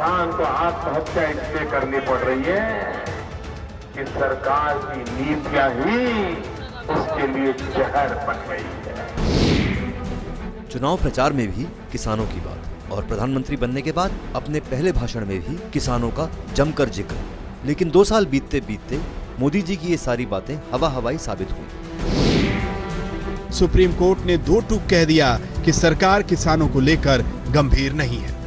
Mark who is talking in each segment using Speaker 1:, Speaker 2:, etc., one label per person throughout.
Speaker 1: किसान को आत्महत्या इसलिए करनी पड़ रही है कि सरकार की नीतियां ही उसके लिए जहर बन गई है।
Speaker 2: चुनाव प्रचार में भी किसानों की बात और प्रधानमंत्री बनने के बाद अपने पहले भाषण में भी किसानों का जमकर जिक्र। लेकिन 2 साल बीतते बीतते मोदी जी की ये सारी बातें हवा हवाई साबित हुई।
Speaker 3: सुप्रीम कोर्ट ने 2 टूक कह दिया कि सरकार किसानों को लेकर गंभीर नहीं है।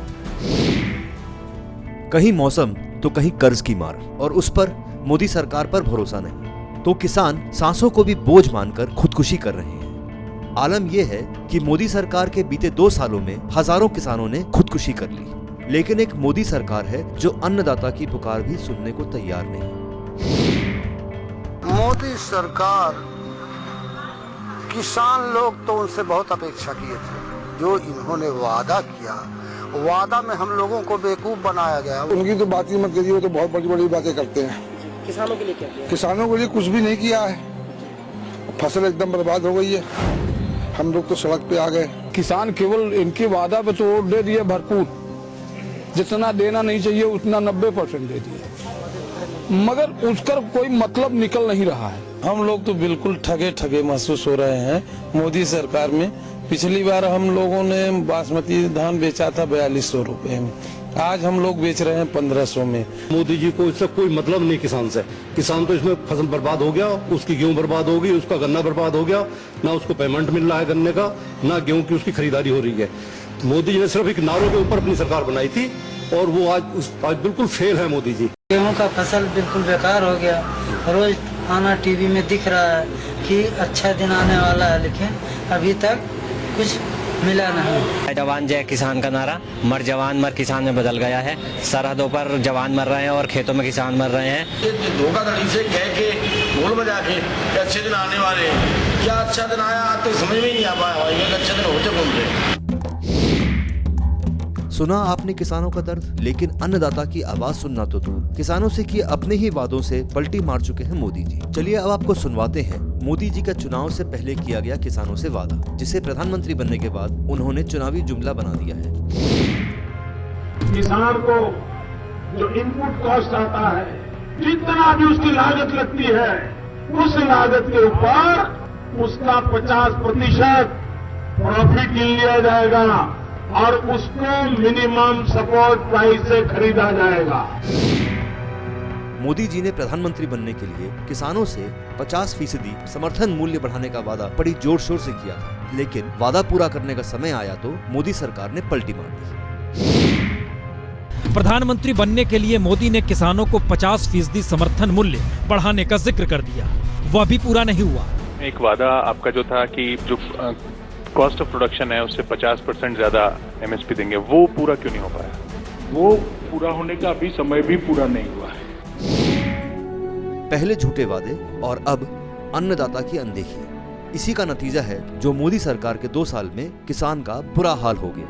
Speaker 2: कहीं मौसम तो कहीं कर्ज की मार और उस पर मोदी सरकार पर भरोसा नहीं, तो किसान सांसों को भी बोझ मानकर खुदकुशी कर रहे हैं। आलम यह है कि मोदी सरकार के बीते 2 सालों में हजारों किसानों ने खुदकुशी कर ली, लेकिन एक मोदी सरकार है जो अन्नदाता की पुकार भी सुनने को तैयार नहीं।
Speaker 4: मोदी सरकार, किसान लोग तो उनसे बहुत अपेक्षा किए थे। जो इन्होंने वादा किया, वादा में हम लोगों को बेवकूफ बनाया गया।
Speaker 5: उनकी तो बात ही मत करिए, वो तो बहुत बड़ी बड़ी बातें करते हैं।
Speaker 4: किसानों के लिए क्या किया?
Speaker 5: किसानों के लिए कुछ भी नहीं किया है। फसल एकदम बर्बाद हो गई है, हम लोग तो सड़क पे आ गए।
Speaker 6: किसान केवल इनके वादा पे तो वोट दे दिए भरपूर, जितना देना नहीं चाहिए उतना 90% दे दिए, मगर उसका कोई मतलब निकल नहीं रहा है।
Speaker 7: हम लोग तो बिल्कुल ठगे महसूस हो रहे हैं मोदी सरकार में। पिछली बार हम लोगों ने बासमती धान बेचा था 4200 रुपए में, आज हम लोग बेच रहे हैं 1500 में।
Speaker 8: मोदी जी को इससे कोई मतलब नहीं किसान से। किसान तो इसमें फसल बर्बाद हो गया, उसकी गेहूं बर्बाद हो गई, उसका गन्ना बर्बाद हो गया, ना उसको पेमेंट मिल रहा है गन्ने का, ना गेहूं की उसकी खरीदारी हो रही है। मोदी जी ने सिर्फ एक नारों के ऊपर अपनी सरकार बनाई थी और वो आज बिल्कुल फेल है मोदी जी।
Speaker 9: गेहूं का फसल बिल्कुल बेकार हो गया। रोज आना टीवी में दिख रहा है कि अच्छा दिन आने वाला है, लेकिन अभी तक कुछ मिला नहीं।
Speaker 10: जवान जय किसान का नारा मर जवान मर किसान में बदल गया है। सरहदों पर जवान मर रहे हैं और खेतों में किसान मर रहे हैं।
Speaker 11: धोखाधड़ी से कह के बोल बजा के अच्छे दिन आने वाले, क्या अच्छा दिन आया तो समझ में नहीं आ पाया। ये अच्छे दिन होते कौन थे?
Speaker 2: सुना आपने किसानों का दर्द, लेकिन अन्नदाता की आवाज सुनना तो दूर, किसानों से किए अपने ही वादों से पलटी मार चुके हैं मोदी जी। चलिए अब आपको सुनवाते हैं मोदी जी का चुनाव से पहले किया गया किसानों से वादा, जिसे प्रधानमंत्री बनने के बाद उन्होंने चुनावी जुमला बना दिया है।
Speaker 1: किसान को जो इनपुट कॉस्ट आता है, जितना भी उसकी लागत लगती है, उस लागत के ऊपर उसका 50% प्रॉफिट लिया जाएगा और उसको मिनिमम सपोर्ट प्राइस से खरीदा जाएगा।
Speaker 2: मोदी जी ने प्रधानमंत्री बनने के लिए किसानों से 50% समर्थन मूल्य बढ़ाने का वादा बड़ी जोर शोर से किया था, लेकिन वादा पूरा करने का समय आया तो मोदी सरकार ने पलटी मार दी।
Speaker 12: प्रधानमंत्री बनने के लिए मोदी ने किसानों को 50% समर्थन मूल्य बढ़ाने का जिक्र कर दिया, वह भी पूरा नहीं हुआ।
Speaker 13: एक वादा आपका जो था कि जो कॉस्ट ऑफ प्रोडक्शन है उससे 50% ज्यादा एमएसपी देंगे, वो पूरा क्यों नहीं हो पाया?
Speaker 1: वो पूरा होने का अभी समय भी पूरा नहीं हुआ है।
Speaker 2: पहले झूठे वादे और अब अन्नदाता की अनदेखी, इसी का नतीजा है जो मोदी सरकार के 2 साल में किसान का बुरा हाल हो गया।